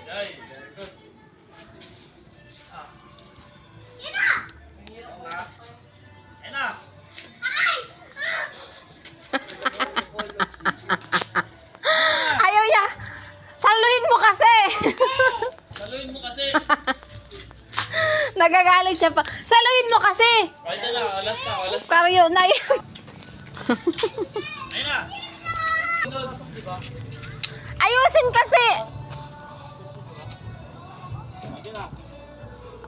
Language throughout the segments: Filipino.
Ay, very good. Ayan na. Ayaw niya. Saluhin mo kasi. Saluhin mo kasi. Nagagalit siya pa. Saluhin mo kasi. Ay, na. Alas na. Alas na. Pero yun na yun. Ayan na. Diba? Ayusin kasi. Ayan na.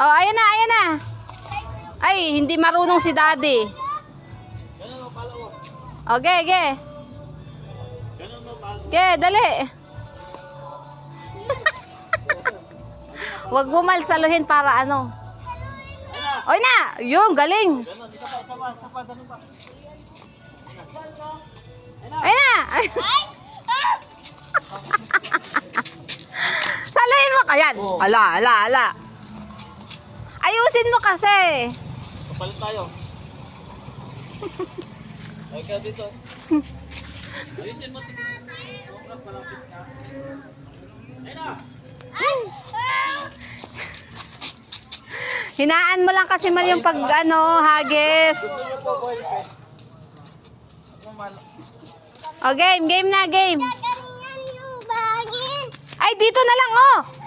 Oh, ayan na, ayan na. Ay, hindi marunong si daddy. Ganun mo, pala mo. Okay, okay. Ganun mo, pala mo. Okay, dali. Huwag mo malsaluhin para ano. Oy na! Yung, galing. Ganun, isa pa, ganun pa. Ay na! Saluhin mo kayan. Ala, ala, ala. Ayusin mo kasi. Kapalit tayo. Ay, kaya dito. Ayusin mo. Sobrang malapit na. Ayan na. Hinaan mo lang kasi mal yung pag ano, hagis. O game, game na, game. Ay, dito na lang oh.